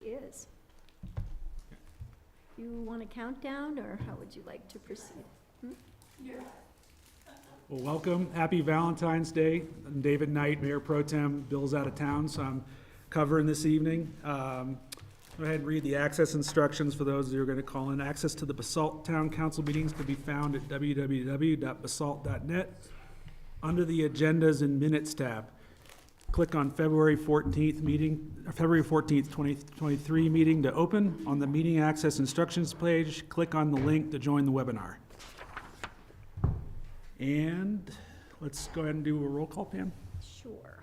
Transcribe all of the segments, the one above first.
Is. You want a countdown, or how would you like to proceed? Well, welcome. Happy Valentine's Day. I'm David Knight, Mayor Pro Tem. Bill's out of town, so I'm covering this evening. Go ahead and read the access instructions for those who are going to call in. Access to the Basalt Town Council meetings can be found at www.basalt.net under the Agendas and Minutes tab. Click on February 14th, 2023 meeting to open. On the meeting access instructions page, click on the link to join the webinar. And let's go ahead and do a roll call, Pam. Sure.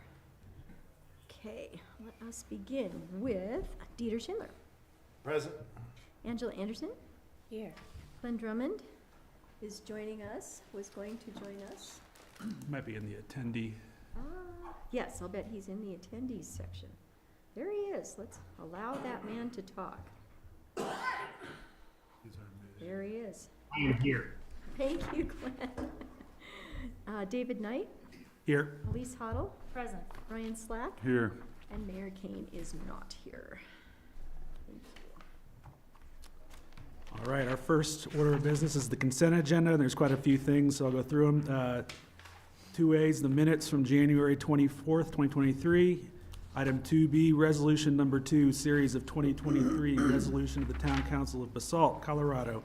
Okay, let us begin with Dieter Schindler. Present. Angela Anderson. Here. Glenn Drummond is joining us, was going to join us. Might be in the attendee. Yes, I'll bet he's in the attendees section. There he is. Let's allow that man to talk. There he is. I am here. Thank you, Glenn. David Knight, Here. Elise Hoddle, Present. Ryan Slack, Here. and Mayor Kane is not here. Thank you. All right, our first order of business is the consent agenda, and there's quite a few things, so I'll go through them. 2A's the minutes from January 24th, 2023. Item 2B, resolution number 2, series of 2023, resolution of the Town Council of Basalt, Colorado,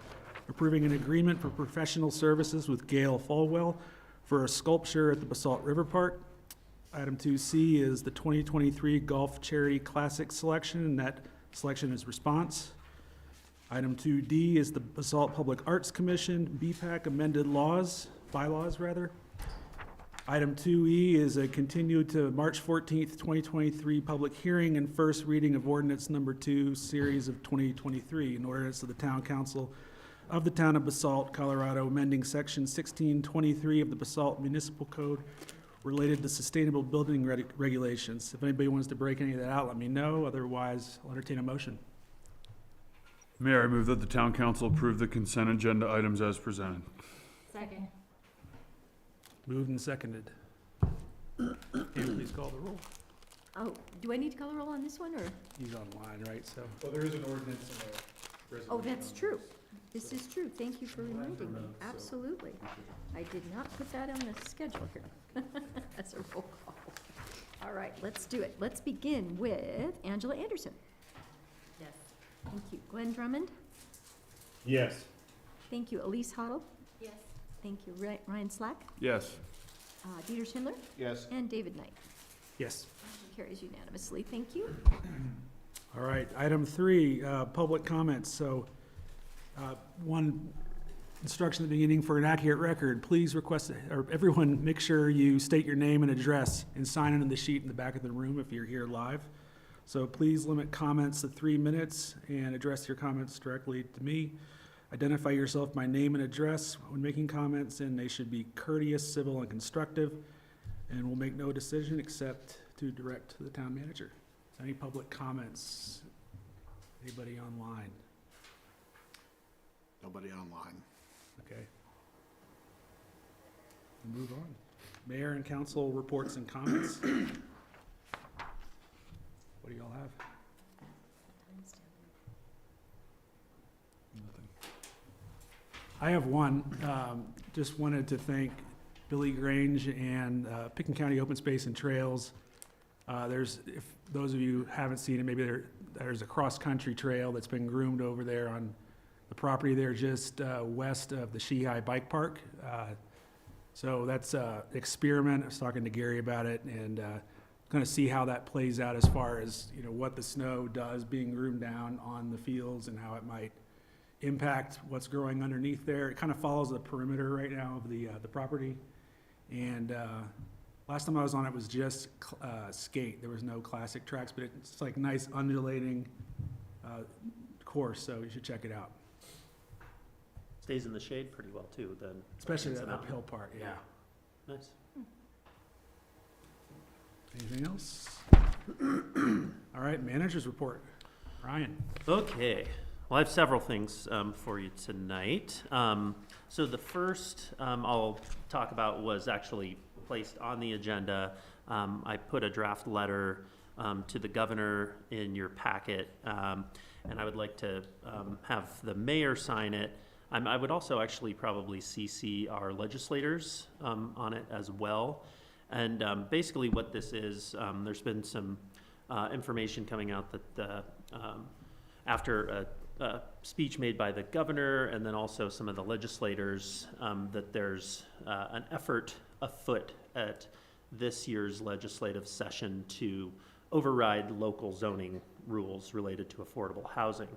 approving an agreement for professional services with Gail Falwell for a sculpture at the Basalt River Park. Item 2C is the 2023 Golf Charity Classic selection, and that selection is response. Item 2D is the Basalt Public Arts Commission, BPAC amended bylaws. Item 2E is a continued to March 14th, 2023 public hearing and first reading of ordinance number 2, series of 2023, an ordinance of the Town Council of the Town of Basalt, Colorado, amending section 1623 of the Basalt Municipal Code related to sustainable building regulations. If anybody wants to break any of that out, let me know. Otherwise, I'll entertain a motion. Mayor, I move that the town council approve the consent agenda items as presented. Second. Moved and seconded. And please call the roll. Oh, do I need to color roll on this one, or? He's online, right? So, Well, there is an ordinance and a resolution. Oh, that's on true. this. This is true. Thank you for reminding me. Absolutely. I did not put that on the schedule here. That's a roll call. All right, let's do it. Let's begin with Angela Anderson. Yes. Thank you. Glenn Drummond. Yes. Thank you. Elise Hoddle. Yes. Thank you. Ryan Slack. Yes. Dieter Schindler. Yes. And David Knight. yes. Motion carries unanimously. Thank you. All right, item 3, public comments. So, one instruction at the beginning for an accurate record, please request, or everyone, make sure you state your name and address and sign in on the sheet in the back of the room if you're here live. So please limit comments to 3 minutes and address your comments directly to me. Identify yourself by name and address when making comments, and they should be courteous, civil, and constructive. And we'll make no decision except to direct to the town manager. Any public comments? Anybody online? Nobody online. Okay. We'll move on. Mayor and council reports and comments. What do y'all have? Nothing. I have one. Just wanted to thank Billy Grange and Picken County Open Space and Trails. If those of you haven't seen it, maybe there's a cross-country trail that's been groomed over there on the property there just west of the Shehai Bike Park. So that's an experiment. I was talking to Gary about it, and going to see how that plays out as far as, what the snow does being groomed down on the fields and how it might impact what's growing underneath there. It kind of follows the perimeter right now of the property. And last time I was on it was just skate. There was no classic tracks, but it's like nice undulating course, so you should check it out. Stays in the shade pretty well too, then. Especially It's that a mountain. uphill part, yeah. Nice. Anything else? All right, manager's report. Ryan. Okay, well, I have several things for you tonight. So the first I'll talk about was actually placed on the agenda. I put a draft letter to the governor in your packet, and I would like to have the mayor sign it. I would also actually probably CC our legislators on it as well. And basically what this is, there's been some information coming out that after a speech made by the governor and then also some of the legislators, that there's an effort afoot at this year's legislative session to override local zoning rules related to affordable housing.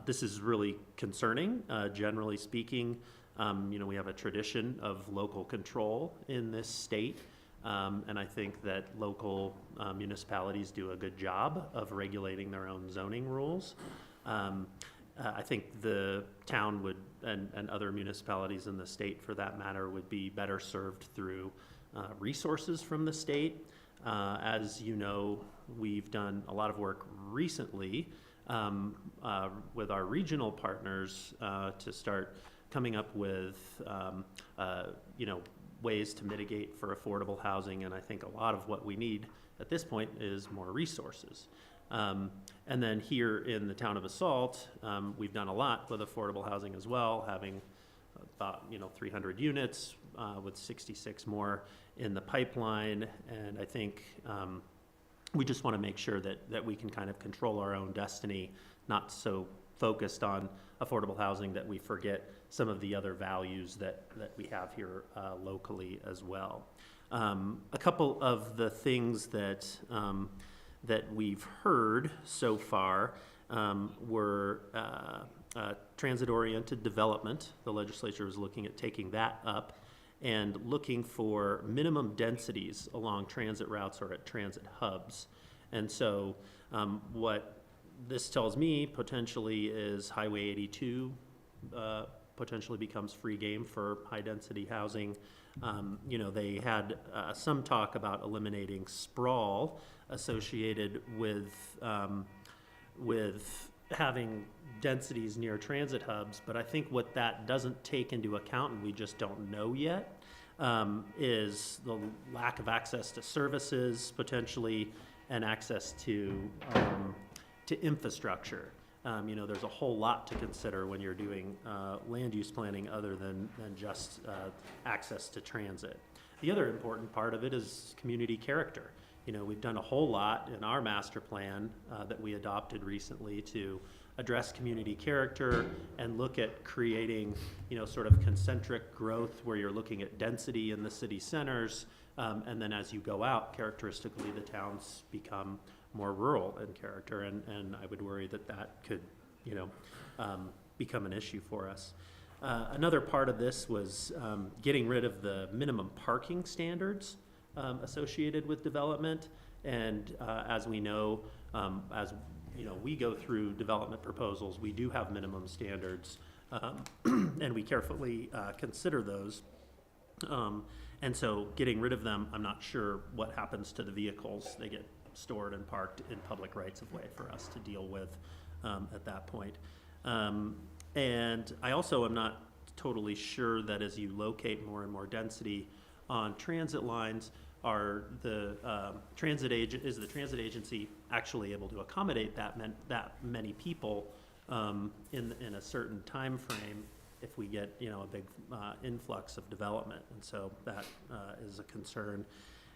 This is really concerning, generally speaking. We have a tradition of local control in this state, and I think that local municipalities do a good job of regulating their own zoning rules. I think the town would, and other municipalities in the state for that matter, would be better served through resources from the state. As you know, we've done a lot of work recently with our regional partners to start coming up with ways to mitigate for affordable housing, and I think a lot of what we need at this point is more resources. And then here in the town of Basalt, we've done a lot with affordable housing as well, having about 300 units with 66 more in the pipeline, and I think we just want to make sure that we can kind of control our own destiny, not so focused on affordable housing that we forget some of the other values that we have here locally as well. A couple of the things that we've heard so far were transit-oriented development. The legislature was looking at taking that up and looking for minimum densities along transit routes or at transit hubs. And so what this tells me potentially is Highway 82 potentially becomes free game for high-density housing. They had some talk about eliminating sprawl associated with having densities near transit hubs, but I think what that doesn't take into account, and we just don't know yet, is the lack of access to services potentially and access to infrastructure. There's a whole lot to consider when you're doing land use planning other than just access to transit. The other important part of it is community character. We've done a whole lot in our master plan that we adopted recently to address community character and look at creating, sort of concentric growth where you're looking at density in the city centers, and then as you go out, characteristically, the towns become more rural in character, and I would worry that could, become an issue for us. Another part of this was getting rid of the minimum parking standards associated with development, and as we know, we go through development proposals, we do have minimum standards, and we carefully consider those. And so getting rid of them, I'm not sure what happens to the vehicles. They get stored and parked in public rights of way for us to deal with at that point. And I also am not totally sure that as you locate more and more density on transit lines, is the transit agency actually able to accommodate that many people in a certain time frame if we get a big influx of development, and so that is a concern.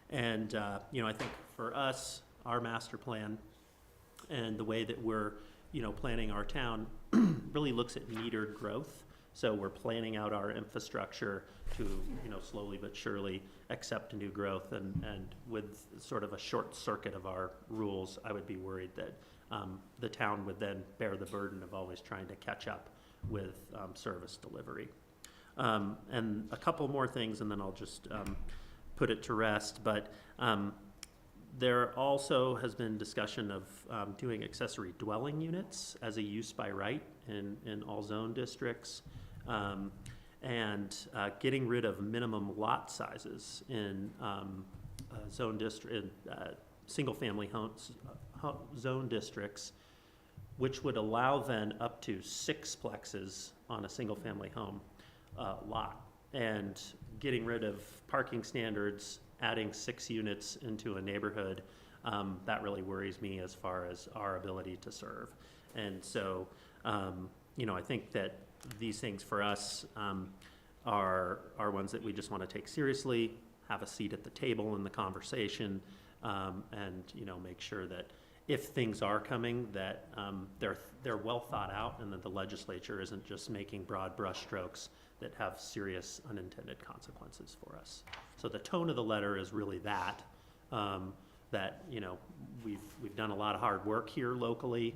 And I think for us, our master plan and the way that we're planning our town really looks at metered growth. So we're planning out our infrastructure to slowly but surely accept new growth, and with sort of a short circuit of our rules, I would be worried that the town would then bear the burden of always trying to catch up with service delivery. And a couple more things, and then I'll just put it to rest. But there also has been discussion of doing accessory dwelling units as a use by right in all zone districts, and getting rid of minimum lot sizes in zone district, single-family homes, zone districts, which would allow then up to 6 plexes on a single-family home lot, and getting rid of parking standards adding 6 units into a neighborhood, that really worries me as far as our ability to serve. And so, I think that these things for us are ones that we just want to take seriously, have a seat at the table in the conversation, and, make sure that if things are coming, that they're well thought out, and that the legislature isn't just making broad brushstrokes that have serious unintended consequences for us. So the tone of the letter is really that, we've done a lot of hard work here locally,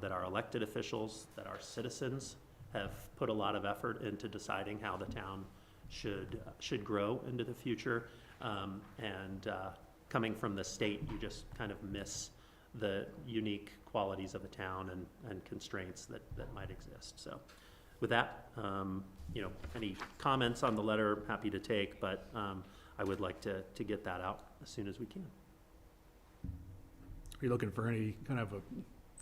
that our elected officials, that our citizens have put a lot of effort into deciding how the town should grow into the future. Coming from the state, you just kind of miss the unique qualities of a town and constraints that might exist. So with that, any comments on the letter, happy to take, but I would like to get that out as soon as we can. Are you looking for any kind of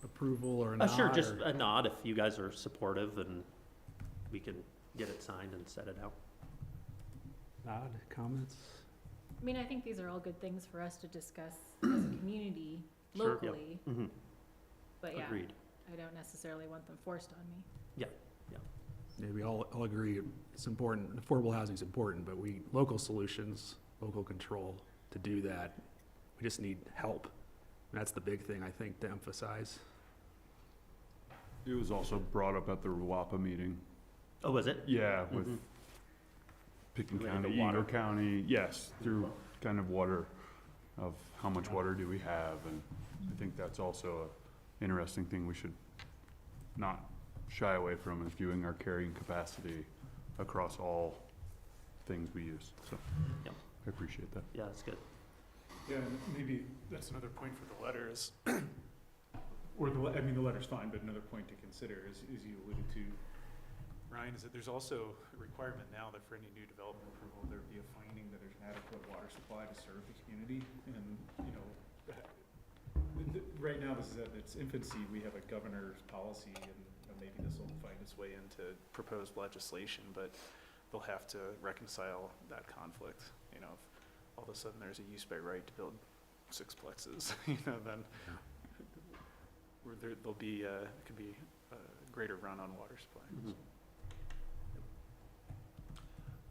approval or a nod? Sure, just or- a nod if you guys are supportive, and we can get it signed and set it out. Nod, comments? I mean, I think these are all good things for us to discuss as a community Sure, yep. locally, Mhm. but yeah, Agreed. I don't necessarily want them forced on me. Yeah, we all agree it's important, affordable housing is important, but local solutions, local control to do that, we just need help. That's the big thing, I think, to emphasize. It was also brought up at the RWAPA meeting. Oh, was it? Yeah, with Mhm. Picken Related to County, water. Eagle County, yes, through kind of water, of how much water do we have, and I think that's also a interesting thing we should not shy away from, is viewing our carrying capacity across all things we use, so. Yep. I appreciate that. Yeah, that's good. Yeah, and maybe that's another point for the letter is, the letter's fine, but another point to consider is you alluded to, Ryan, is that there's also a requirement now that for any new development approval, there be a finding that there's an adequate water supply to serve the community. And, right now, this is at its infancy. We have a governor's policy, and maybe this will find its way into proposed legislation, but they'll have to reconcile that conflict. If all of a sudden there's a use by right to build sixplexes, then there'll be, could be a greater run on water supply. Mhm.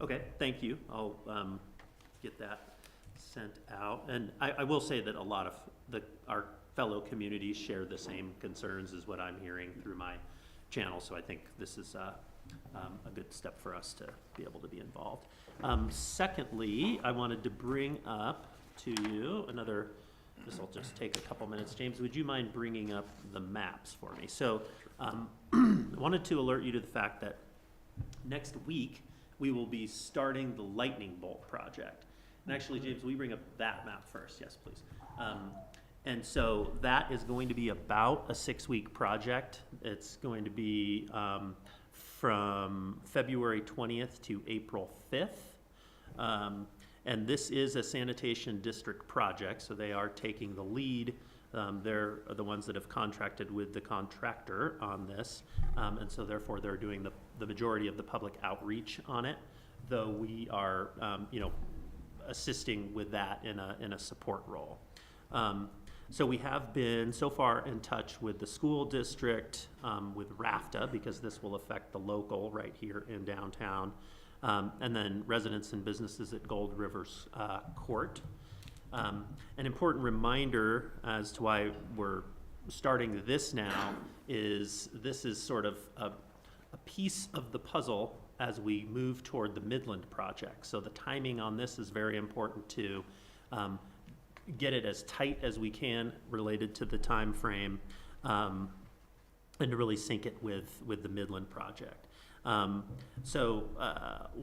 Okay, thank you. I'll get that sent out. And I will say that a lot of our fellow communities share the same concerns as what I'm hearing through my channel, so I think this is a good step for us to be able to be involved. Secondly, I wanted to bring up to you this will just take a couple minutes. James, would you mind bringing up the maps for me? So I wanted to alert you to the fact that next week we will be starting the lightning bolt project. And actually, James, will you bring up that map first? Yes, please. And so that is going to be about a 6-week project. It's going to be from February 20th to April 5th. And this is a sanitation district project, so they are taking the lead. They're the ones that have contracted with the contractor on this. And so therefore they're doing the majority of the public outreach on it, though we are, assisting with that in a support role. So we have been so far in touch with the school district, with RAFTA, because this will affect the local right here in downtown, and then residents and businesses at Gold Rivers Court. An important reminder as to why we're starting this now is this is sort of a piece of the puzzle as we move toward the Midland project. So the timing on this is very important to get it as tight as we can related to the time frame, and to really sync it with the Midland project. So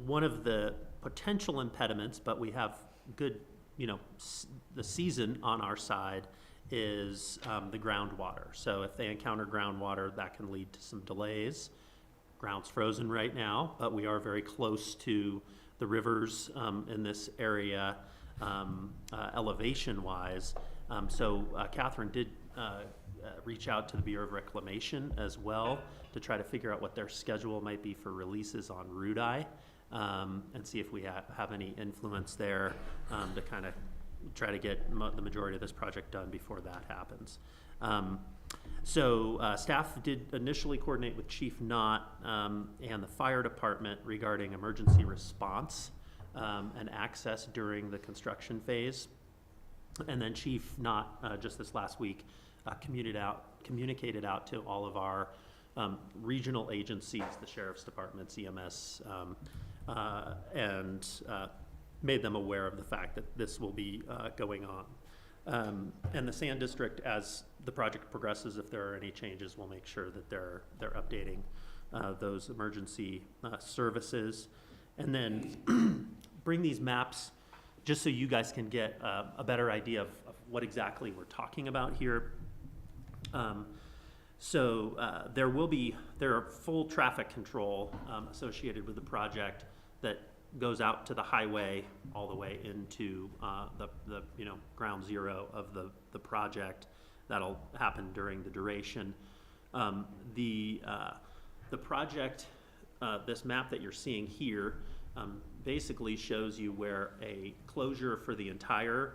one of the potential impediments, but we have good, the season on our side is the groundwater. So if they encounter groundwater, that can lead to some delays. Ground's frozen right now, but we are very close to the rivers in this area, elevation-wise. So Catherine did reach out to the Bureau of Reclamation as well to try to figure out what their schedule might be for releases on Rudai. and see if we have any influence there, to kind of try to get the majority of this project done before that happens. Staff did initially coordinate with Chief Knott and the fire department regarding emergency response and access during the construction phase. And then Chief Knott, just this last week, communicated out to all of our regional agencies, the sheriff's departments, EMS, and made them aware of the fact that this will be going on. And the Sand District, as the project progresses, if there are any changes, we'll make sure that they're updating those emergency services. And then bring these maps just so you guys can get a better idea of what exactly we're talking about here. There are full traffic control associated with the project that goes out to the highway all the way into the ground zero of the project. That'll happen during the duration. The project, this map that you're seeing here, basically shows you where a closure for the entire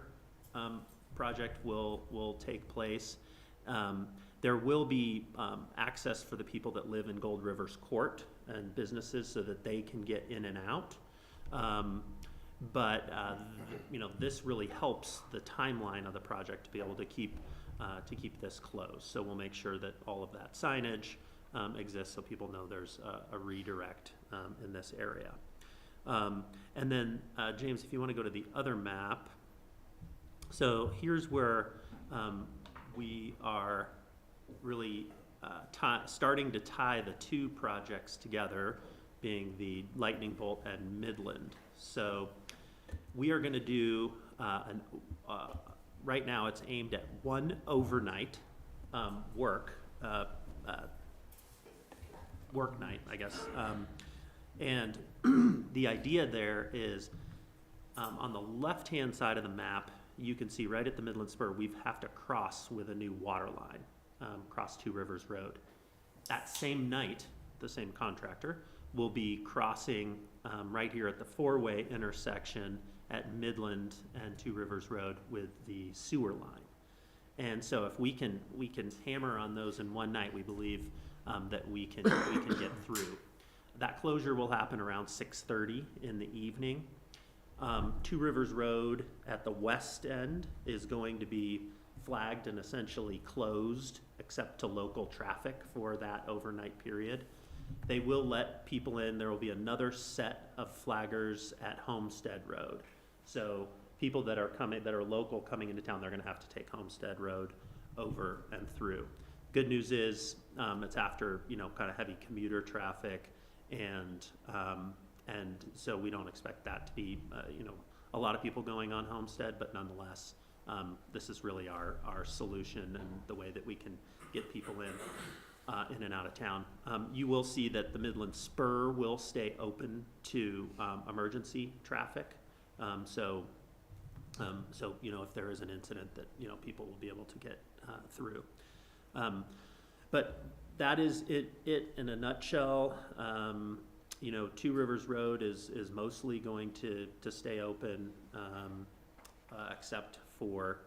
project will take place. There will be access for the people that live in Gold Rivers Court and businesses so that they can get in and out. This really helps the timeline of the project to be able to keep this closed. So we'll make sure that all of that signage exists so people know there's a redirect in this area. And then, James, if you want to go to the other map. So here's where we are really starting to tie the two projects together, being the Lightning Bolt and Midland. So we are going to do, right now it's aimed at one overnight work night, I guess. And the idea there is on the left-hand side of the map, you can see right at the Midland Spur, we have to cross with a new water line, cross Two Rivers Road. That same night, the same contractor will be crossing right here at the four-way intersection at Midland and Two Rivers Road with the sewer line. And so if we can hammer on those in one night, we believe that we can get through. That closure will happen around 6:30 in the evening. Two Rivers Road at the west end is going to be flagged and essentially closed except to local traffic for that overnight period. They will let people in. There will be another set of flaggers at Homestead Road. So people that are local coming into town, they're going to have to take Homestead Road over and through. Good news is it's after kind of heavy commuter traffic, and so we don't expect that to be a lot of people going on Homestead, but nonetheless, this is really our solution and the way that we can get people in and out of town. You will see that the Midland Spur will stay open to emergency traffic. So if there is an incident, that people will be able to get through. But that is it in a nutshell. Two Rivers Road is mostly going to stay open, except for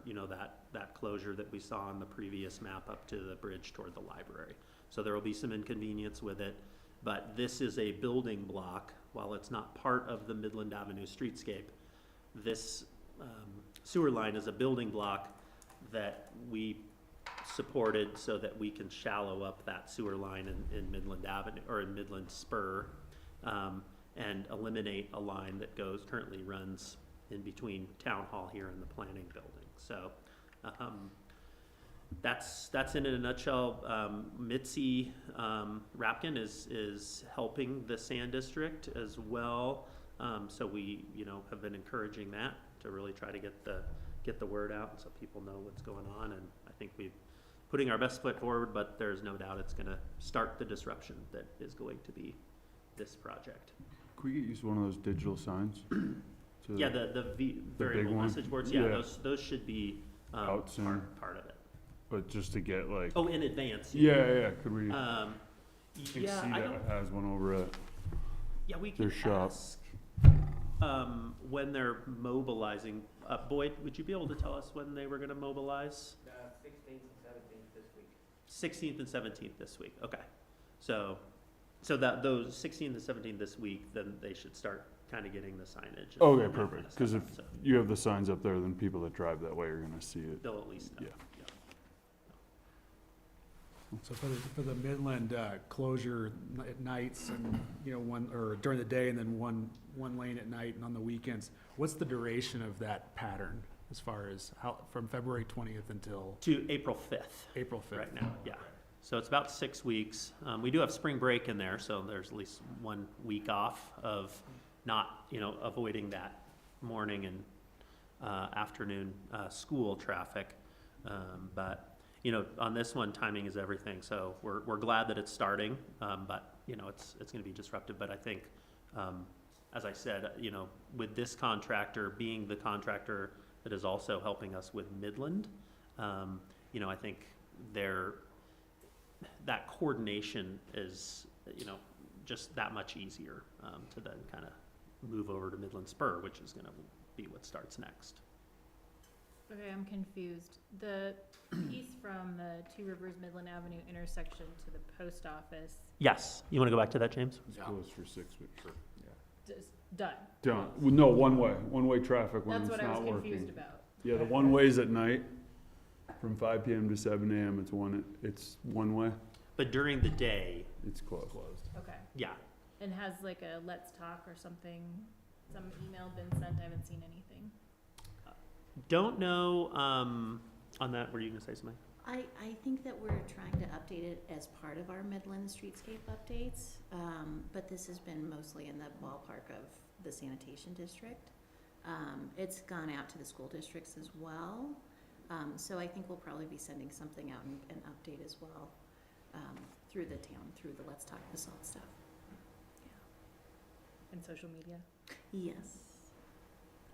that closure that we saw on the previous map up to the bridge toward the library. So there will be some inconvenience with it, but this is a building block. While it's not part of the Midland Avenue streetscape, this sewer line is a building block that we supported so that we can shallow up that sewer line in Midland Avenue or in Midland Spur, and eliminate a line that currently runs in between Town Hall here and the planning building. So that's in a nutshell. Mitzi Rapkin is helping the Sand District as well. So we have been encouraging that to really try to get the word out so people know what's going on. And I think we're putting our best foot forward, but there's no doubt it's going to start the disruption that is going to be this project. Could we use one of those digital signs? Yeah, the variable message boards. Yeah, those should be out soon. Part of it. But just to get like. Oh, in advance. Yeah. Could we? Yeah, I don't. Has one over at. Yeah, we can their shop. ask. When they're mobilizing, Boyd, would you be able to tell us when they were gonna mobilize? 16th and 17th this week. 16th and 17th this week, okay. So that, those 16th and 17th this week, then they should start kind of getting the signage. and Okay, that kind of perfect, because if stuff, so you have the signs up there, then people that drive that way are gonna see it. they'll at least know. Yeah. So for the Midland closure at nights and, one, or during the day and then one lane at night and on the weekends, what's the duration of that pattern as far as how, from February 20th until To April 5th. April 5th? Right now, yeah. So it's about 6 weeks. We do have spring break in there, so there's at least 1 week off of not, avoiding that morning and afternoon school traffic. But, on this one, timing is everything. So we're glad that it's starting, but, it's going to be disruptive. But I think, as I said, with this contractor being the contractor that is also helping us with Midland, I think that coordination is, just that much easier to then kind of move over to Midland Spur, which is going to be what starts next. Okay, I'm confused. The piece from the Two Rivers Midland Avenue intersection to the post office, Yes. You want to go back to that, James? It's closed for 6 weeks. just done. Done. Well, no, one-way traffic when That's it's what I was not confused working. about. Yeah, the one-way's at night, from 5 PM to 7 AM, it's one-way, But during the day, it's closed. Okay. yeah. And has like a let's talk or something, some email been sent? I haven't seen anything. Don't know, on that, were you going to say something? I think that we're trying to update it as part of our Midland streetscape updates, but this has been mostly in the ballpark of the sanitation district. It's gone out to the school districts as well, so I think we'll probably be sending something out, an update as well, through the town, through the Let's Talk Basalt stuff. In social media? Yes.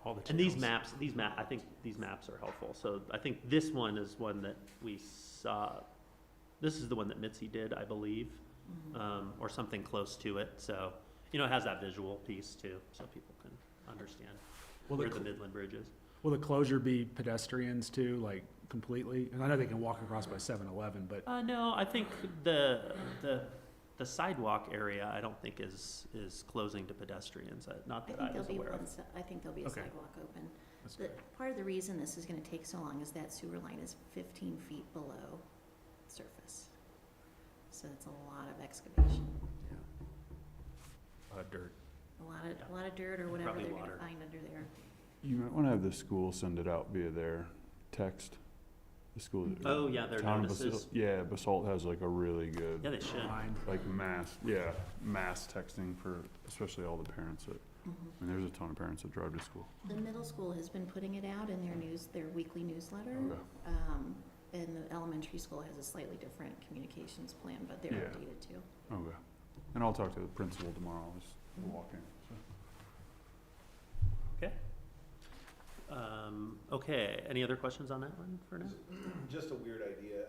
All the. And these maps, I think these maps are helpful. So I think this one is one that we saw, this is the one that Mitzi did, I believe, or something close to it. So, it has that visual piece too, so people can understand where the Midland Bridge is. Will the closure be pedestrians too, like completely? And I know they can walk across by 7-Eleven, but No, I think the sidewalk area, I don't think is closing to pedestrians, not that I was aware of. I think there'll be a Okay. sidewalk open. that's The, good. part of the reason this is gonna take so long is that sewer line is 15 feet below surface. So it's a lot of excavation, Dirt. a lot of dirt or whatever Probably they're water. gonna find under there. You might wanna have the school send it out via their text, the school. Oh, yeah, their Town of notices. Basalt- Yeah, Basalt has like a really good, Yeah, they should. like mass texting for especially all the parents that, and there's a ton of parents that drive to school. The middle school has been putting it out in their weekly newsletter. Okay. And the elementary school has a slightly different communications plan, but they're Yeah. updated too. Okay. And I'll talk to the principal tomorrow as we're walking, so. Okay, any other questions on that one for now? Just a weird idea.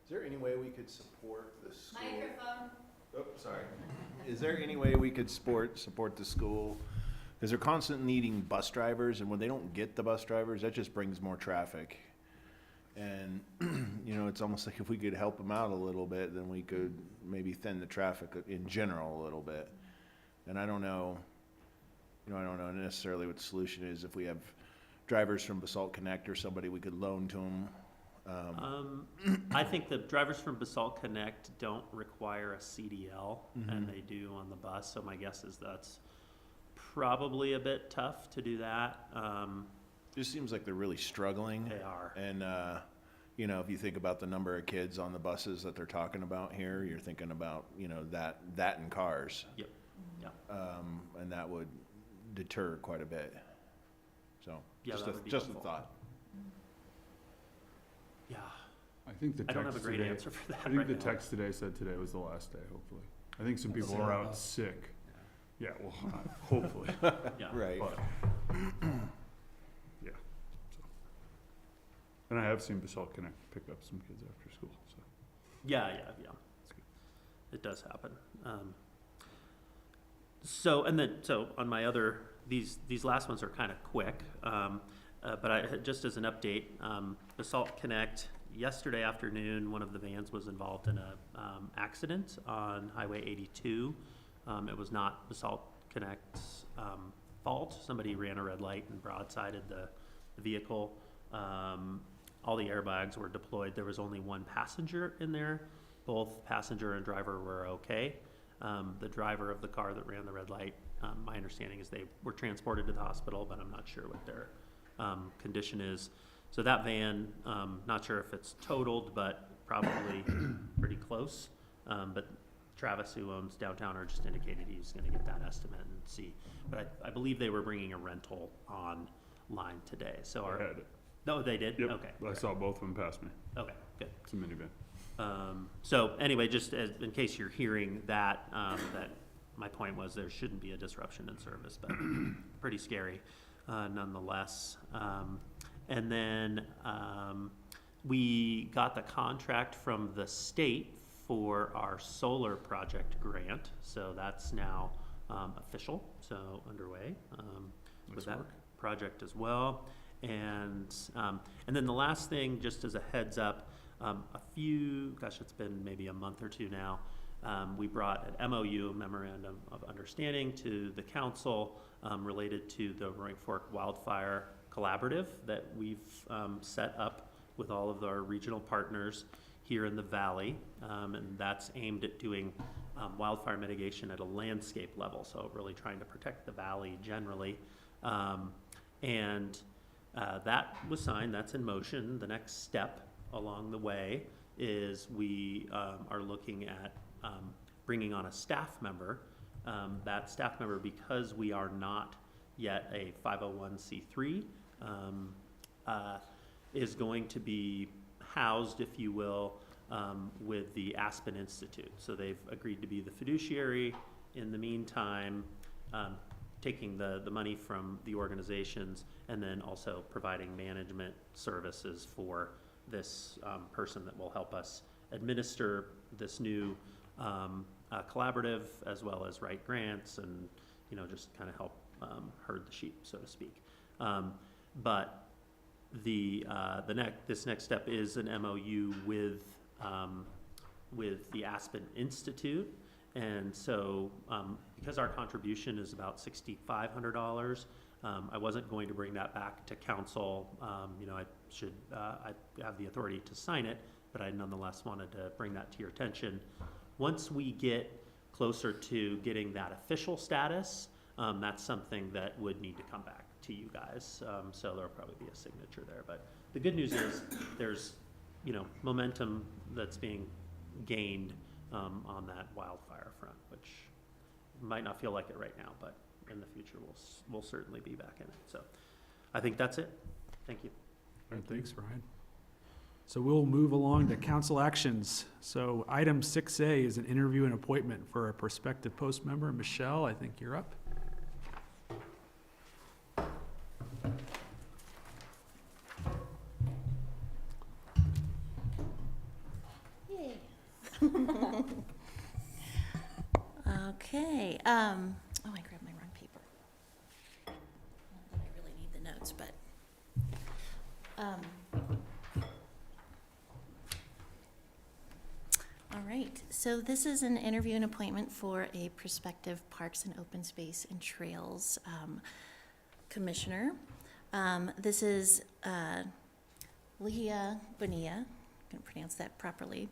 Is there any way we could support the school? Microphone. Oh, sorry. Is there any way we could support the school? Because they're constantly needing bus drivers, and when they don't get the bus drivers, that just brings more traffic. And, it's almost like if we could help them out a little bit, then we could maybe thin the traffic in general a little bit. And I don't know necessarily what the solution is, if we have drivers from Basalt Connect or somebody we could loan to them. I think the drivers from Basalt Connect don't require a CDL, and they do on the bus, so my guess is that's probably a bit tough to do that. Just seems like they're really struggling. They are. And, if you think about the number of kids on the buses that they're talking about here, you're thinking about, that in cars. Yep. Yeah. And that would deter quite a bit. So, Yeah, just that a, would be just a helpful. thought. Yeah, I think the I don't have a text great today, answer for that I right think the now. text today said today was the last day, hopefully. I think some people are out sick. Yeah, well, hopefully, Yeah. Right. but, yeah, so. And I have seen Basalt Connect pick up some kids after school, so. Yeah. good. It does happen. So on my other, these last ones are kind of quick, but just as an update, Basalt Connect, yesterday afternoon, one of the vans was involved in a accident on Highway 82. It was not Basalt Connect's fault. Somebody ran a red light and broadsided the vehicle. All the airbags were deployed. There was only one passenger in there. Both passenger and driver were okay. The driver of the car that ran the red light, my understanding is they were transported to the hospital, but I'm not sure what their condition is. So that van, not sure if it's totaled, but probably pretty close. But Travis, who owns Downtowner, just indicated he's gonna get that estimate and see. But I believe they were bringing a rental online today, so I our. had it. No, they did? Yep. Okay. I saw both of them pass me. Okay, good. It's a minivan. So anyway, just in case you're hearing that, that my point was there shouldn't be a disruption in service, but pretty scary nonetheless. And then we got the contract from the state for our solar project grant, so that's now official, so underway with Nice that work. project as well. And then the last thing, just as a heads up, it's been maybe a month or two now, we brought an MOU, Memorandum of Understanding, to the council related to the Roaring Fork Wildfire Collaborative that we've set up with all of our regional partners here in the valley, and that's aimed at doing wildfire mitigation at a landscape level, so really trying to protect the valley generally. That was signed, that's in motion. The next step along the way is we are looking at bringing on a staff member. That staff member, because we are not yet a 501c3, is going to be housed, if you will, with the Aspen Institute. So they've agreed to be the fiduciary in the meantime, taking the money from the organizations and then also providing management services for this person that will help us administer this new collaborative, as well as write grants and, just kind of help herd the sheep, so to speak. But this next step is an MOU with the Aspen Institute. And so, because our contribution is about $6,500, I wasn't going to bring that back to council. I have the authority to sign it, but I nonetheless wanted to bring that to your attention. Once we get closer to getting that official status, that's something that would need to come back to you guys. So there'll probably be a signature there. But the good news is there's, momentum that's being gained on that wildfire front, which might not feel like it right now, but in the future we'll certainly be back in it. So I think that's it. Thank you. All right, thanks, Ryan. So we'll move along to council actions. So item 6A is an interview and appointment for a prospective post member. Michelle, I think you're up. Yay. Okay, I grabbed my wrong paper. Not that I really need the notes, but, all right, so this is an interview and appointment for a prospective Parks and Open Space and Trails Commissioner. This is Leah Bonilla. Can pronounce that properly.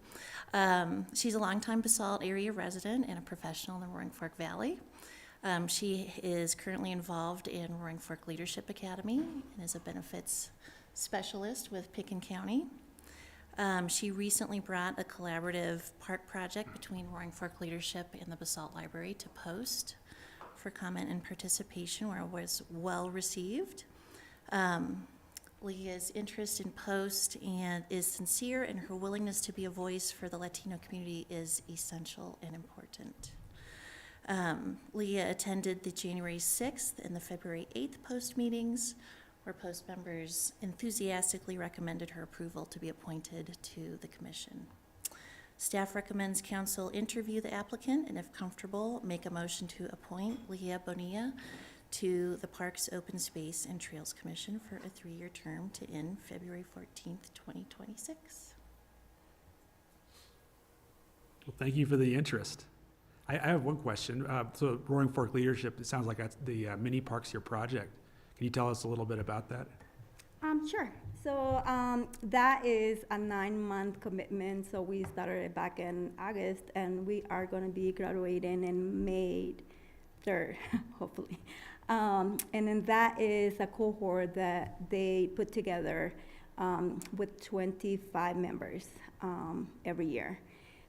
She's a longtime Basalt area resident and a professional in the Roaring Fork Valley. She is currently involved in Roaring Fork Leadership Academy and is a benefits specialist with Picken County. She recently brought a collaborative park project between Roaring Fork Leadership and the Basalt Library to post for comment and participation, where it was well received. Leah's interest in post and is sincere, and her willingness to be a voice for the Latino community is essential and important. Leah attended the January 6th and the February 8th post meetings, where post members enthusiastically recommended her approval to be appointed to the commission. Staff recommends council interview the applicant and if comfortable, make a motion to appoint Leah Bonilla to the Parks, Open Space, and Trails Commission for a 3-year term to end February 14th, 2026. Well, thank you for the interest. I have one question. So Roaring Fork Leadership, it sounds like that's the Mini Parks Here project. Can you tell us a little bit about that? Sure. So that is a 9-month commitment. So we started it back in August, and we are going to be graduating in May 3rd, hopefully. And then that is a cohort that they put together with 25 members every year.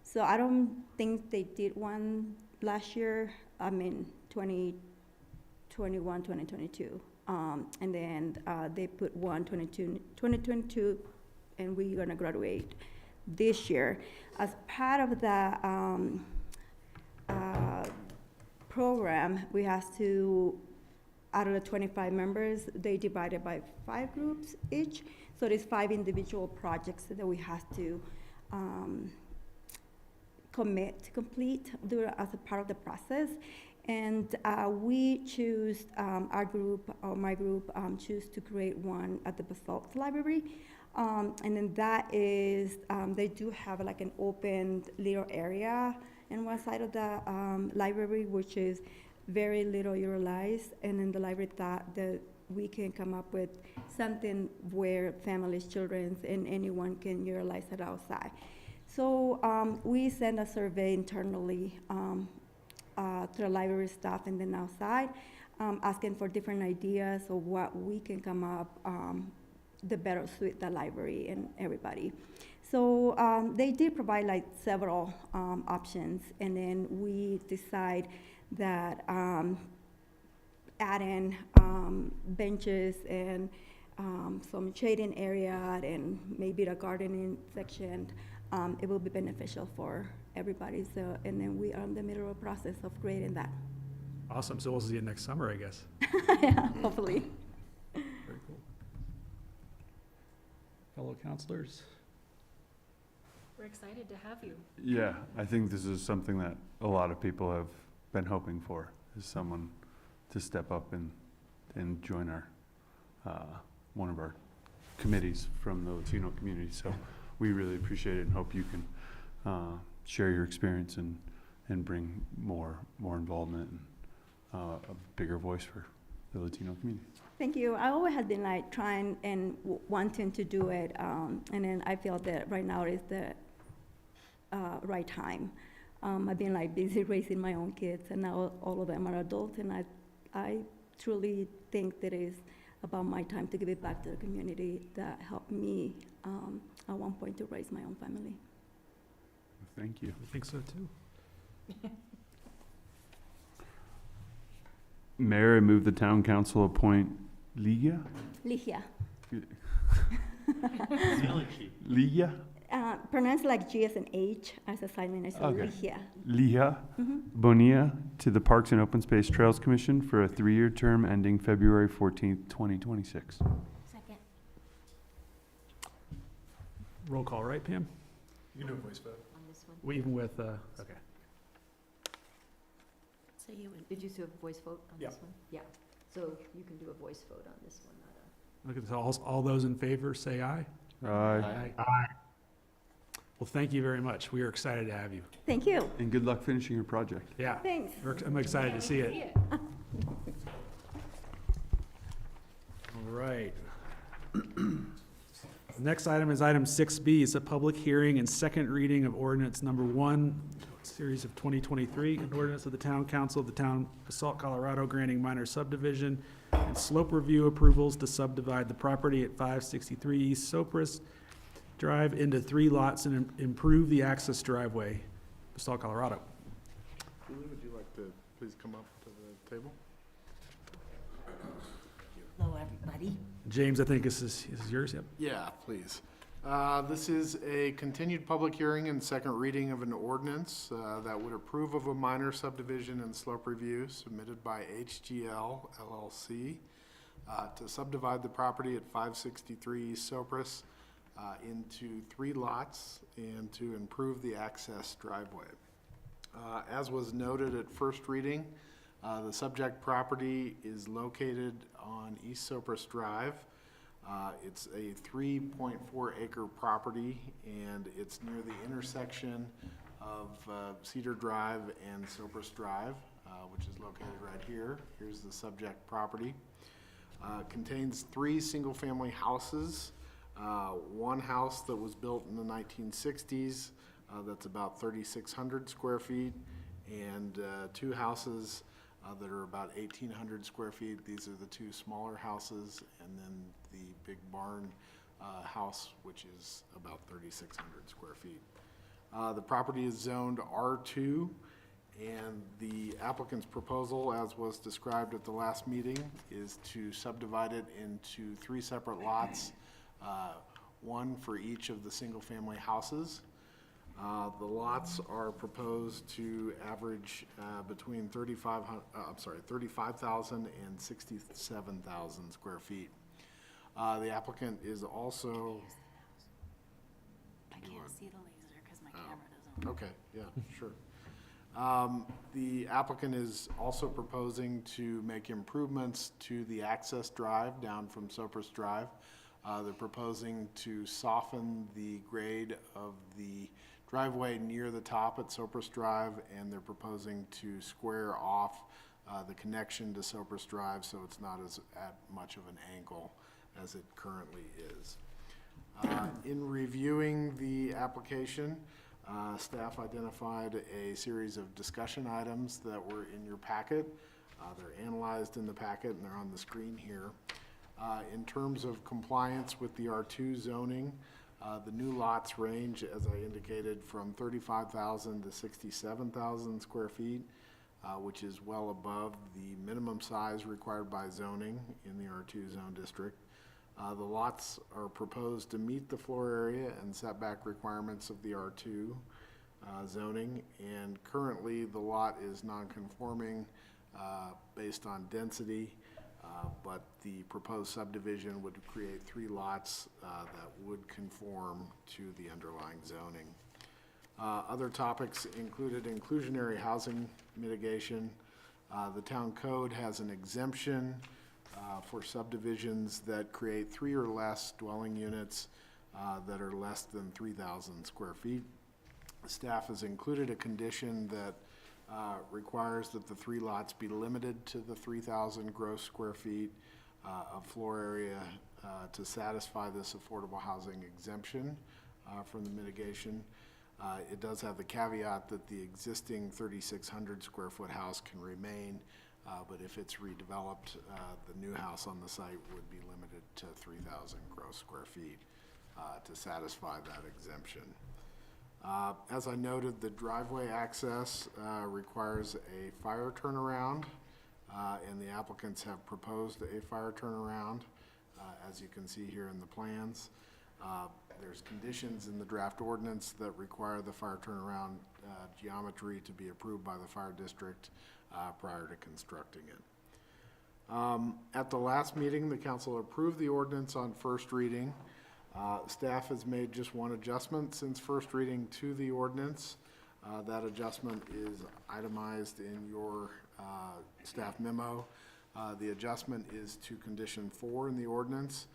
So I don't think they did one last year. I mean, 2021, 2022. And then they put one 2022, and we're gonna graduate this year. As part of the program, we have to, out of the 25 members, they divided by 5 groups each. So there's 5 individual projects that we have to commit to complete as a part of the process. And we choose, our group, or my group, choose to create one at the Basalt Library. And then that is, they do have like an open little area in one side of the library, which is very little utilized. And then the library thought that we can come up with something where families, children, and anyone can utilize it outside. So we send a survey internally to the library staff and then outside, asking for different ideas of what we can come up the better suit the library and everybody. So they did provide like several options, and then we decide that adding benches and some shading area and maybe the gardening section, it will be beneficial for everybody. So, and then we are in the middle of the process of creating that. Awesome. So we'll see you next summer, I guess. Yeah, hopefully. Very cool. Fellow counselors? We're excited to have you. Yeah, I think this is something that a lot of people have been hoping for, is someone to step up and join our, one of our committees from the Latino community. So we really appreciate it and hope you can share your experience and bring more involvement and a bigger voice for the Latino community. Thank you. I always have been like trying and wanting to do it, and then I feel that right now is the right time. I've been like busy raising my own kids, and now all of them are adults, and I truly think that it's about my time to give it back to the community that helped me at one point to raise my own family. Thank you. I think so too. Mayor, I move the town council appoint Ligia? Ligia. Ligia? Pronounced like G as an H, as a sign as Okay. Ligia. Ligia Bonilla to the Parks and Open Space Trails Commission for a 3-year term ending February 14th, 2026. Second. Roll call, right, Pam? You can do a voice vote. On this one? Even with, okay. So you would. Did you do a voice vote on Yeah. this one? Yeah. So you can do a voice vote on this one, not a. Look at this, all those in favor, say aye. Aye. Well, thank you very much. We are excited to have you. Thank you. And good luck finishing your project. Yeah, Thanks. I'm excited to see it. All right. Next item is item 6B. It's a public hearing and second reading of ordinance number 1, series of 2023, an ordinance of the Town Council of the Town of Basalt, Colorado, granting minor subdivision and slope review approvals to subdivide the property at 563 East Cypress Drive into 3 lots and improve the access driveway, Basalt, Colorado. Julie, would you like to please come up to the table? Hello, everybody. James, I think this is yours, yep. Yeah, please. This is a continued public hearing and second reading of an ordinance that would approve of a minor subdivision and slope review submitted by HGL LLC to subdivide the property at 563 East Cypress into 3 lots and to improve the access driveway. As was noted at first reading, the subject property is located on East Sopris Drive. It's a 3.4 acre property, and it's near the intersection of Cedar Drive and Sopris Drive, which is located right here. Here's the subject property. Contains 3 single-family houses. One house that was built in the 1960s, that's about 3,600 square feet, and 2 houses that are about 1,800 square feet. These are the 2 smaller houses, and then the big barn house, which is about 3,600 square feet. The property is zoned R2, and the applicant's proposal, as was described at the last meeting, is to subdivide it into 3 separate lots, 1 for each of the single-family houses. The lots are proposed to average between 35,000 and 67,000 square feet. The applicant is also. I can't see the laser because my camera doesn't. Okay, yeah, sure. The applicant is also proposing to make improvements to the access drive down from Sopris Drive. They're proposing to soften the grade of the driveway near the top at Sopris Drive, and they're proposing to square off the connection to Sopris Drive so it's not at much of an angle as it currently is. In reviewing the application, staff identified a series of discussion items that were in your packet. They're analyzed in the packet and they're on the screen here. In terms of compliance with the R2 zoning, the new lots range, as I indicated, from 35,000 to 67,000 square feet, which is well above the minimum size required by zoning in the R2 zone district. The lots are proposed to meet the floor area and setback requirements of the R2 zoning, and currently the lot is non-conforming based on density, but the proposed subdivision would create 3 lots that would conform to the underlying zoning. Other topics included inclusionary housing mitigation. The town code has an exemption for subdivisions that create 3 or less dwelling units that are less than 3,000 square feet. Staff has included a condition that requires that the 3 lots be limited to the 3,000 gross square feet of floor area to satisfy this affordable housing exemption from the mitigation. It does have the caveat that the existing 3,600 square foot house can remain, but if it's redeveloped, the new house on the site would be limited to 3,000 gross square feet to satisfy that exemption. As I noted, the driveway access requires a fire turnaround, and the applicants have proposed a fire turnaround, as you can see here in the plans. There's conditions in the draft ordinance that require the fire turnaround geometry to be approved by the fire district prior to constructing it. At the last meeting, the council approved the ordinance on first reading. Staff has made just one adjustment since first reading to the ordinance. That adjustment is itemized in your staff memo. The adjustment is to condition 4 in the ordinance,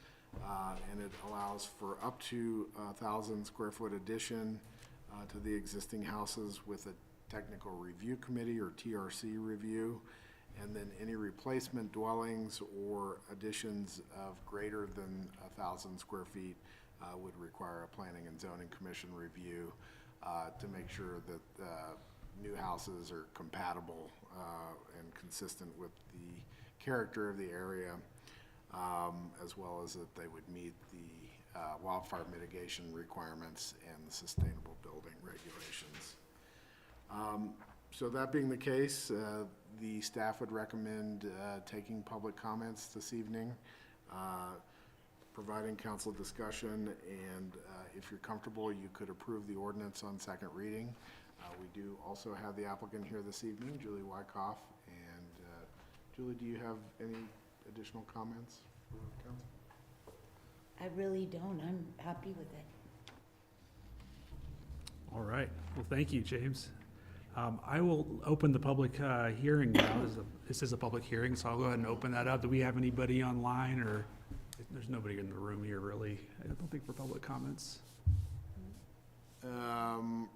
and it allows for up to 1,000 square foot addition to the existing houses with a technical review committee or TRC review, and then any replacement dwellings or additions of greater than 1,000 square feet would require a planning and zoning commission review to make sure that new houses are compatible and consistent with the character of the area, as well as that they would meet the wildfire mitigation requirements and the sustainable building regulations. So that being the case, the staff would recommend taking public comments this evening, providing council discussion, and if you're comfortable, you could approve the ordinance on second reading. We do also have the applicant here this evening, Julie Wyckoff. And Julie, do you have any additional comments for council? I really don't. I'm happy with it. All right. Well, thank you, James. I will open the public hearing now. This is a public hearing, so I'll go ahead and open that up. Do we have anybody online, or there's nobody in the room here, really? I don't think for public comments.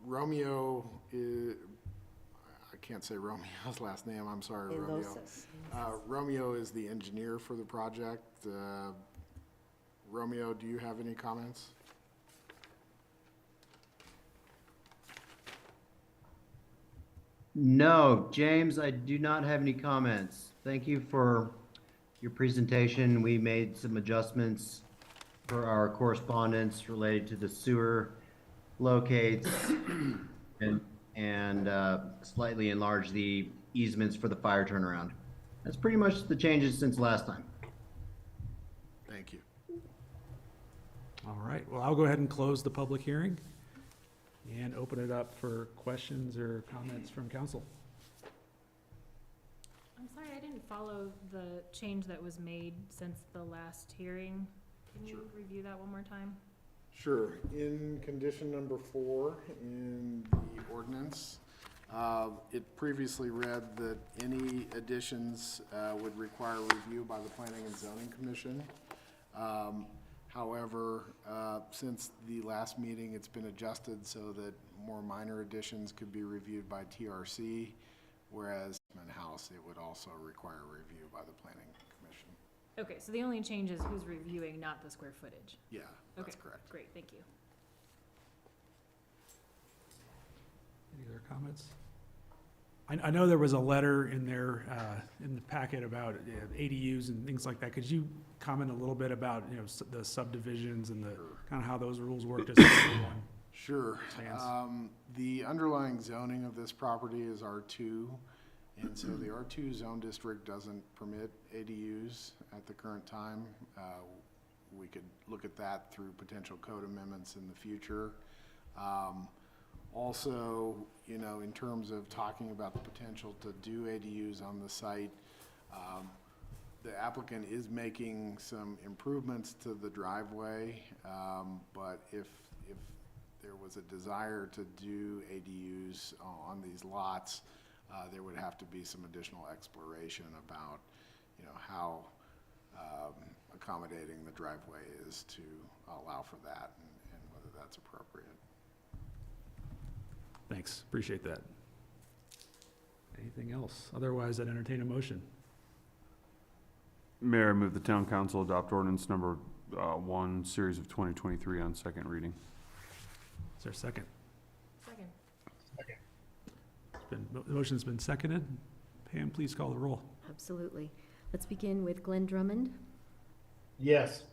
Romeo is, I can't say Romeo's last name, I'm sorry, Romeo. Romeo is the engineer for the project. Romeo, do you have any comments? No, James, I do not have any comments. Thank you for your presentation. We made some adjustments for our correspondence related to the sewer locates and slightly enlarged the easements for the fire turnaround. That's pretty much the changes since last time. Thank you. All right. Well, I'll go ahead and close the public hearing and open it up for questions or comments from council. I'm sorry, I didn't follow the change that was made since the last hearing. Can you review that one more time? Sure. In condition number 4 in the ordinance, it previously read that any additions would require review by the Planning and Zoning Commission. However, since the last meeting, it's been adjusted so that more minor additions could be reviewed by TRC, whereas in house, it would also require review by the Planning Commission. Okay, so the only change is who's reviewing, not the square footage. Yeah, that's Okay, correct. great, thank you. Any other comments? I know there was a letter in there, in the packet about ADUs and things like that. Could you comment a little bit about, the subdivisions and the kind of how those rules work? Just so everyone Sure. understands? The underlying zoning of this property is R2, and so the R2 zone district doesn't permit ADUs at the current time. We could look at that through potential code amendments in the future. Also, in terms of talking about the potential to do ADUs on the site, the applicant is making some improvements to the driveway, but if there was a desire to do ADUs on these lots, there would have to be some additional exploration about, how accommodating the driveway is to allow for that and whether that's appropriate. Thanks, appreciate that. Anything else? Otherwise, I'd entertain a motion. Mayor, I move the town council adopt ordinance number 1, series of 2023 on second reading. Is there a second? Second. The motion's been seconded. Pam, please call the roll. Absolutely. Let's begin with Glenn Drummond. Yes.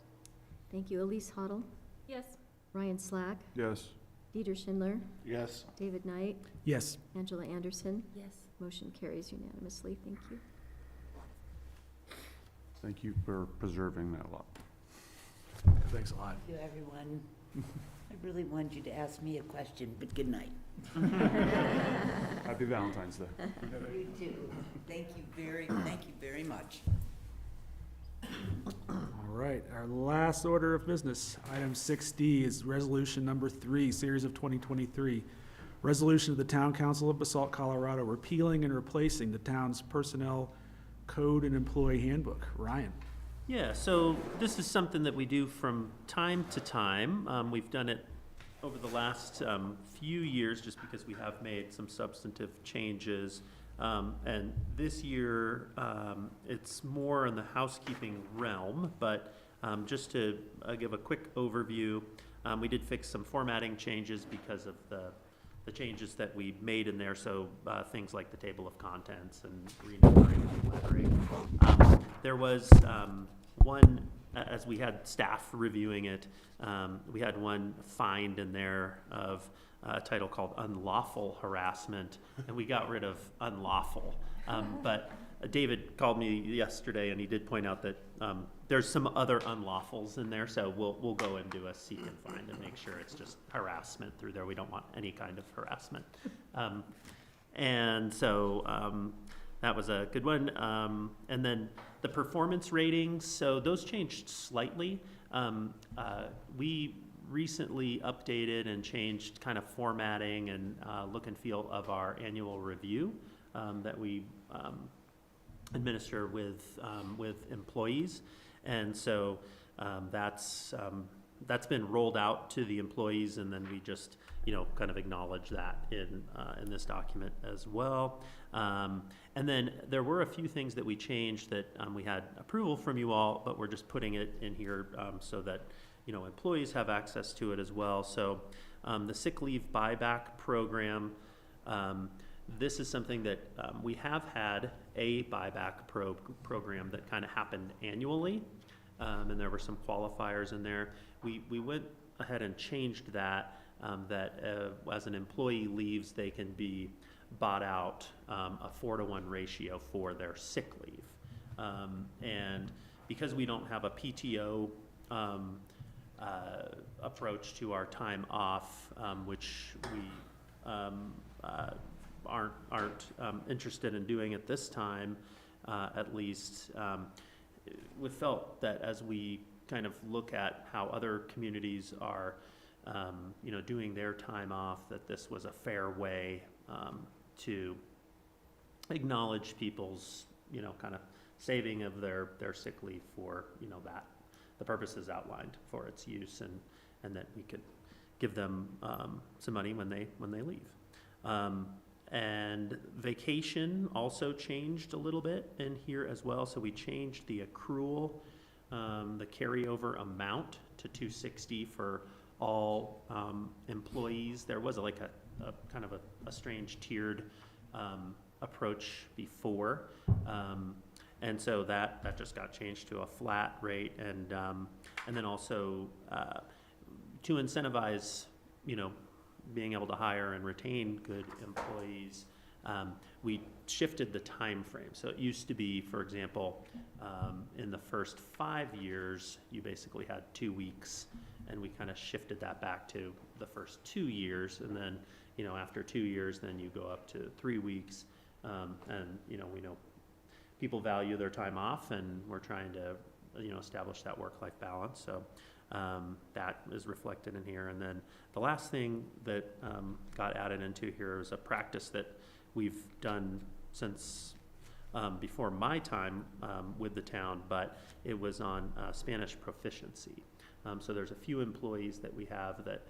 Thank you. Elise Hoddle, Yes. Ryan Slack, Yes. Dieter Schindler, Yes. David Knight, Yes. Angela Anderson. Yes. Motion carries unanimously. Thank you. Thank you for preserving that lot. Thanks a lot. Thank you, everyone. I really wanted you to ask me a question, but good night. Happy Valentine's Day. You too. Thank you very much. All right, our last order of business, item 6D is resolution number 3, series of 2023. Resolution of the Town Council of Basalt, Colorado, repealing and replacing the town's personnel code and employee handbook. Ryan. Yeah, so this is something that we do from time to time. We've done it over the last few years just because we have made some substantive changes. And this year, it's more in the housekeeping realm, but just to give a quick overview, we did fix some formatting changes because of the changes that we made in there, so things like the table of contents and renumbering and lettering. There was one, as we had staff reviewing it, we had one find in there of a title called unlawful harassment, and we got rid of unlawful. But David called me yesterday, and he did point out that there's some other unlawfuls in there, so we'll go and do a seek and find and make sure it's just harassment through there. We don't want any kind of harassment. And so that was a good one. And then the performance ratings, so those changed slightly. We recently updated and changed kind of formatting and look and feel of our annual review that we administer with employees. And so that's been rolled out to the employees, and then we just, kind of acknowledge that in this document as well. And then there were a few things that we changed that we had approval from you all, but we're just putting it in here so that, employees have access to it as well. So the sick leave buyback program, this is something that we have had a buyback program that kind of happened annually, and there were some qualifiers in there. We went ahead and changed that, as an employee leaves, they can be bought out a 4-to-1 ratio for their sick leave. And because we don't have a PTO approach to our time off, which we aren't interested in doing at this time, at least, we felt that as we kind of look at how other communities are, doing their time off, that this was a fair way to acknowledge people's, kind of saving of their sick leave for, that the purposes outlined for its use, and that we could give them some money when they leave. And vacation also changed a little bit in here as well. So we changed the accrual, the carryover amount to $260 for all employees. There was a kind of a strange tiered approach before. And so that just got changed to a flat rate, and then also to incentivize, being able to hire and retain good employees, we shifted the time frame. So it used to be, for example, in the first 5 years, you basically had 2 weeks, and we kind of shifted that back to the first 2 years, and then, after 2 years, then you go up to 3 weeks, and, we know people value their time off, and we're trying to, establish that work-life balance. So that is reflected in here. And then the last thing that got added into here is a practice that we've done since before my time with the town, but it was on Spanish proficiency. So there's a few employees that we have that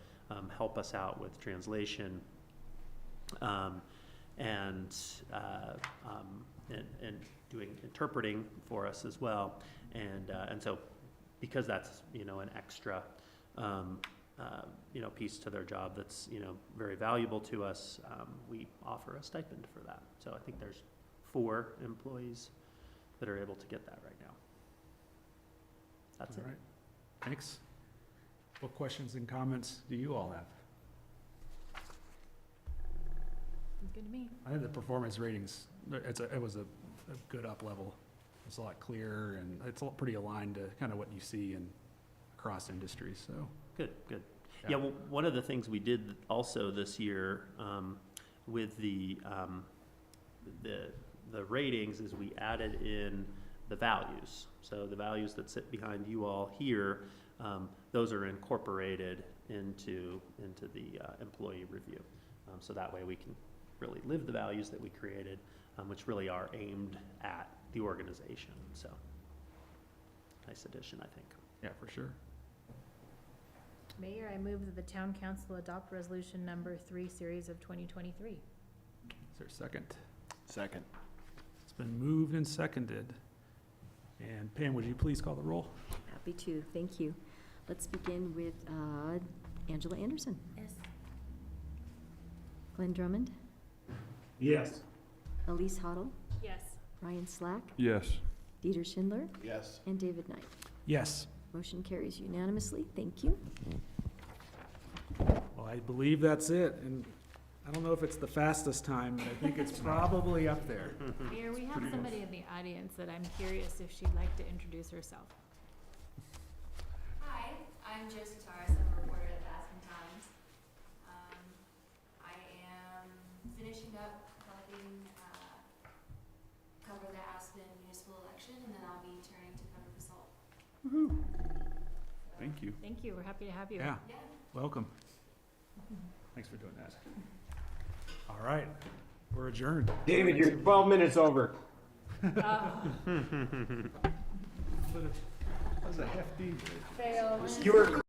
help us out with translation and doing interpreting for us as well, and so because that's an extra piece to their job that's very valuable to us, we offer a stipend for that. So I think there's 4 employees that are able to get that right now. That's All it. right. Thanks. What questions and comments do you all have? Good to me. I think the performance ratings, it was a good up level. It's a lot clearer, and it's pretty aligned to kind of what you see across industries, so. Good. Yeah, well, one of the things we did also this year with the ratings is we added in the values. So the values that sit behind you all here, those are incorporated into the employee review. So that way we can really live the values that we created, which really are aimed at the organization. So nice addition, I think. Yeah, for sure. Mayor, I move that the town council adopt resolution number 3, series of 2023. Is there a second? Second. It's been moved and seconded. And Pam, would you please call the roll? Happy to, thank you. Let's begin with Angela Anderson. Yes. Glenn Drummond, Yes. Elise Hoddle, Yes. Ryan Slack, Yes. Dieter Schindler, Yes. and David Knight. Yes. Motion carries unanimously. Thank you. Well, I believe that's it, and I don't know if it's the fastest time, but I think it's probably up there. Mayor, we have somebody in the audience that I'm curious if she'd like to introduce herself. Hi, I'm Josie Taras. I'm a reporter at the Aspen Times. I am finishing up helping Thank you. Thank you, we're happy to have you. Yeah, welcome. Thanks for doing that. All right, we're adjourned. David, you're 12 minutes over. Oh, That was a hefty. fail. You were